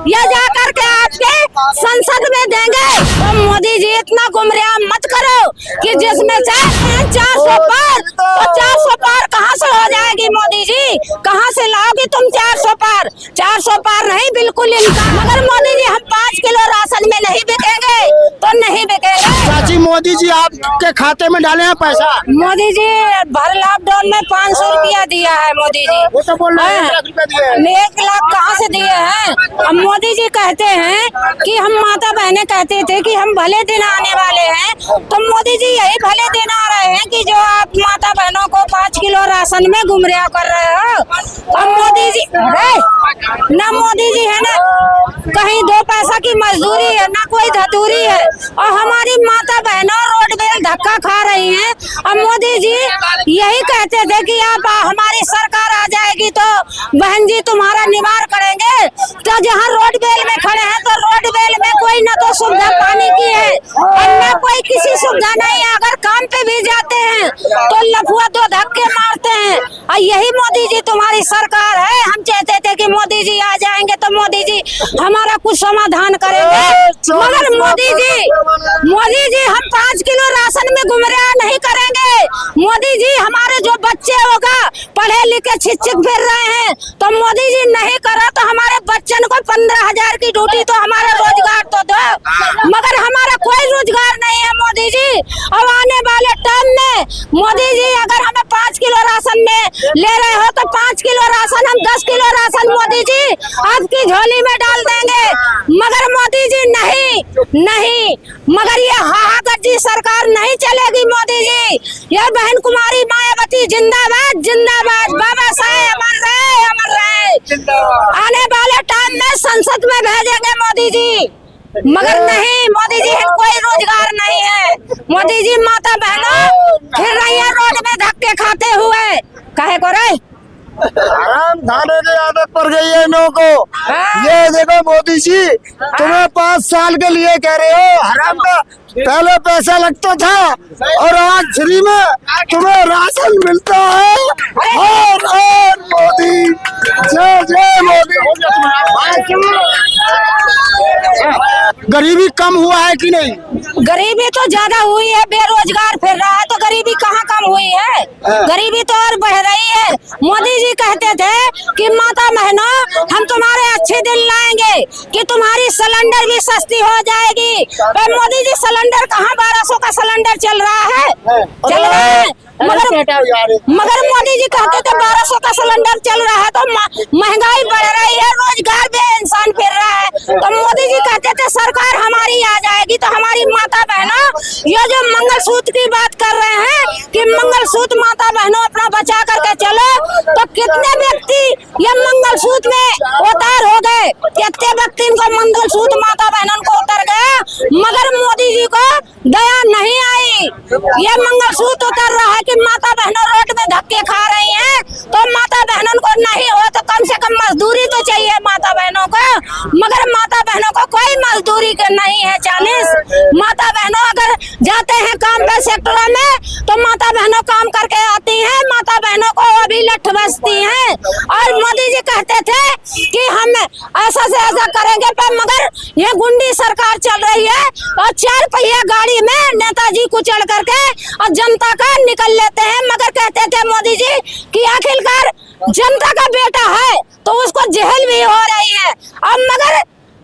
या जाकर के आपके संसद में देंगे। तो मोदी जी इतना गुमराह मत करो कि जिसमें से 400 पार, तो 400 पार कहाँ से हो जाएगी मोदी जी? कहाँ से लाओगी तुम 400 पार? 400 पार नहीं, बिल्कुल इनका। मगर मोदी जी हम 5 किलो राशन में नहीं बिकेंगे तो नहीं बिकेंगे। चाची मोदी जी आपके खाते में डाले हैं पैसा? मोदी जी भर लॉकडाउन में 500 रुपया दिया है मोदी जी। वो तो बोल रहे हैं 1 लाख रुपया दिए हैं। 1 लाख कहाँ से दिए हैं? अब मोदी जी कहते हैं कि हम माता बहनें कहते थे कि हम भले दिन आने वाले हैं, तो मोदी जी यही भले दिन आ रहे हैं कि जो आप माता बहनों को 5 किलो राशन में गुमराह कर रहे हो। अब मोदी जी ना मोदी जी है ना कहीं 2 पैसा की मजदूरी है, ना कोई धतूरी है, और हमारी माता बहनों रोड बेल धक्का खा रही हैं। अब मोदी जी यही कहते थे कि आप हमारी सरकार आ जाएगी तो बहन जी तुम्हारा निवार करेंगे। तो जहाँ रोड बेल में खड़े हैं तो रोड बेल में कोई न तो सुविधा पानी की है और न कोई किसी सुविधा नहीं है। अगर काम पे भी जाते हैं तो लफुआ 2 धक्के मारते हैं। और यही मोदी जी तुम्हारी सरकार है। हम चाहते थे कि मोदी जी आ जाएंगे तो मोदी जी हमारा कुछ समाधान करेंगे, मगर मोदी जी हम 5 किलो राशन में गुमराह नहीं करेंगे। मोदी जी हमारे जो बच्चे होगा पढ़े लिखे शिक्षक फिर रहे हैं, तो मोदी जी नहीं करा तो हमारे बच्चन को 15,000 की ड्यूटी तो हमारा रोजगार तो दो, मगर हमारा कोई रोजगार नहीं है मोदी जी। अब आने वाले टाइम में मोदी जी अगर हमें 5 किलो राशन में ले रहे हो तो 5 किलो राशन हम 10 किलो राशन मोदी जी आपकी झोली में डाल देंगे। मगर मोदी जी नहीं, मगर ये हाहागर्जी सरकार नहीं चलेगी मोदी जी। यह बहन कुमारी मायावती जिंदाबाद जिंदाबाद, बाबा साहेब अमर रहे। आने वाले टाइम में संसद में भेजेंगे मोदी जी, मगर नहीं मोदी जी कोई रोजगार नहीं है। मोदी जी माता बहनों फिर रही है रोड में धक्के खाते हुए, काहे को रे? हराम खाने की आदत पड़ गई है इन लोगों को। ये देखो मोदी जी तुम्हें 5 साल के लिए कह रहे हो हराम का पहले पैसा लगता था और आज फ्री में तुम्हें राशन मिलता है। और मोदी जय मोदी। गरीबी कम हुआ है कि नहीं? गरीबी तो ज्यादा हुई है, बेरोजगार फिर रहा है तो गरीबी कहाँ कम हुई है? गरीबी तो और बढ़ रही है। मोदी जी कहते थे कि माता बहनों हम तुम्हारे अच्छे दिन लाएंगे कि तुम्हारी सिलेंडर भी सस्ती हो जाएगी। पर मोदी जी सिलेंडर कहाँ 1200 का सिलेंडर चल रहा है? चल रहा है, मगर मोदी जी कहते थे 1200 का सिलेंडर चल रहा है तो महंगाई बढ़ रही है, रोजगार भी इंसान फिर रहा है। तो मोदी जी कहते थे सरकार हमारी आ जाएगी तो हमारी माता बहनों ये जो मंगलसूत्र की बात कर रहे हैं कि मंगलसूत्र माता बहनों अपना बचा करके चलो, तो कितने व्यक्ति ये मंगलसूत्र में उतार हो गए, कितने व्यक्ति इनको मंगलसूत्र माता बहनों को उतर गया, मगर मोदी जी को दया नहीं आई। ये मंगलसूत्र उतर रहा है कि माता बहनों रोड में धक्के खा रही हैं, तो माता बहनों को नहीं हो तो कम से कम मजदूरी तो चाहिए माता बहनों को, मगर माता बहनों को कोई मजदूरी नहीं है। 40 माता बहनों अगर जाते हैं काम पे सेक्टरों में तो माता बहनों काम करके आती हैं, माता बहनों को अभी लठ बसती हैं। और मोदी जी कहते थे कि हम ऐसा से ऐसा करेंगे, पर मगर ये गुंडी सरकार चल रही है और 4 पहिया गाड़ी में नेताजी को चढ़ करके और जनता का निकल लेते हैं। मगर कहते थे मोदी जी कि आखिरकार जनता का बेटा है तो उसको जेल भी हो रही है, और मगर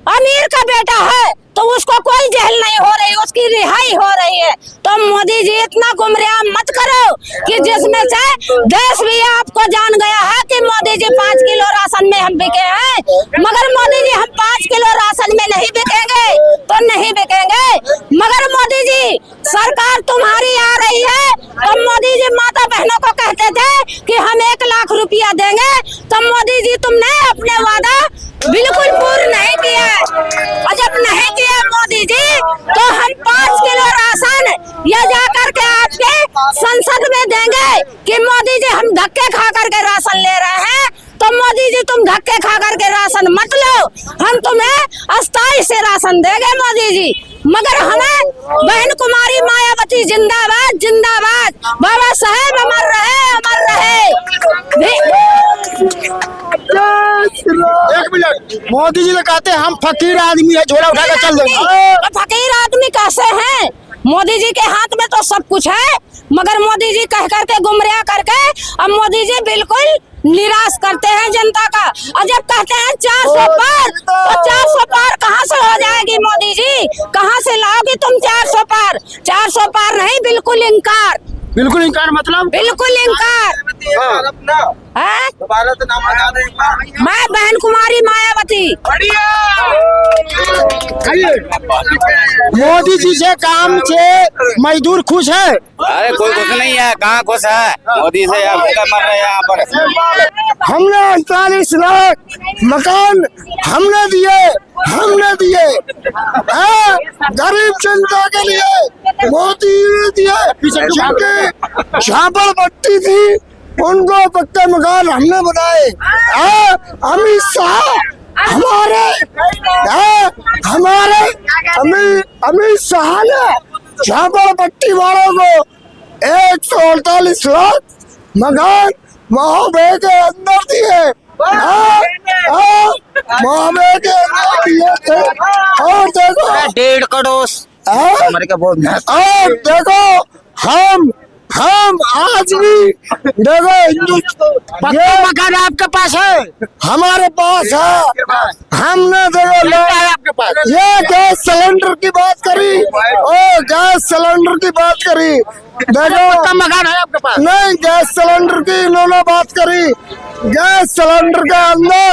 अमीर का बेटा है तो उसको कोई जेल नहीं हो रही, उसकी रिहाई हो रही है। तो मोदी जी इतना गुमराह मत करो कि जिसमें से देश भी आपको जान गया है कि मोदी जी 5 किलो राशन में हम बिके हैं, मगर मोदी जी हम 5 किलो राशन में नहीं बिकेंगे तो नहीं बिकेंगे। मगर मोदी जी सरकार तुम्हारी आ रही है तो मोदी जी माता बहनों को कहते थे कि हम 1 लाख रुपया देंगे, तो मोदी जी तुमने अपने वादा बिल्कुल पूर्ण नहीं किया। और जब नहीं किया मोदी जी तो हम 5 किलो राशन ये जा करके आपके संसद में देंगे कि मोदी जी हम धक्के खा करके राशन ले रहे हैं, तो मोदी जी तुम धक्के खा करके राशन मत लो, हम तुम्हें अस्थाई से राशन देंगे मोदी जी। मगर हमें बहन कुमारी मायावती जिंदाबाद जिंदाबाद, बाबा साहेब अमर रहे अमर रहे। एक मिनट, मोदी जी तो कहते हैं हम फकीर आदमी है, झोला उठा कर चल देंगे। तो फकीर आदमी कैसे हैं? मोदी जी के हाथ में तो सब कुछ है, मगर मोदी जी कह करके गुमराह करके अब मोदी जी बिल्कुल निराश करते हैं जनता का। और जब कहते हैं 400 पार, तो 400 पार कहाँ से हो जाएगी मोदी जी? कहाँ से लाओगी तुम 400 पार? 400 पार नहीं, बिल्कुल इंकार। बिल्कुल इंकार मतलब? बिल्कुल इंकार है। दोबारा तो नाम बता दें। मैं बहन कुमारी मायावती। मोदी जी से काम से मजदूर खुश है? अरे कोई खुश नहीं है, कहाँ खुश है? मोदी से अब मर रहे हैं यहाँ पर। हमने 48 लाख मकान हमने दिए गरीब जनता के लिए मोदी ने दिए। झापड़ पट्टी थी उनको पक्के मकान हमने बनाए। अमित शाह अमित शाह ने झापड़ पट्टी वालों को 148 लाख मकान मोहब्बे के अंदर दिए। मोहब्बे के अंदर दिए थे। और देखो 1.5 करोड़ और देखो हम आज भी देखो ये मकान आपके पास है, हमारे पास है। हमने देखो आपके पास ये गैस सिलेंडर की बात करी और गैस सिलेंडर की बात करी। देखो मकान है आपके पास नहीं, गैस सिलेंडर की इन्होंने बात करी। गैस सिलेंडर के अंदर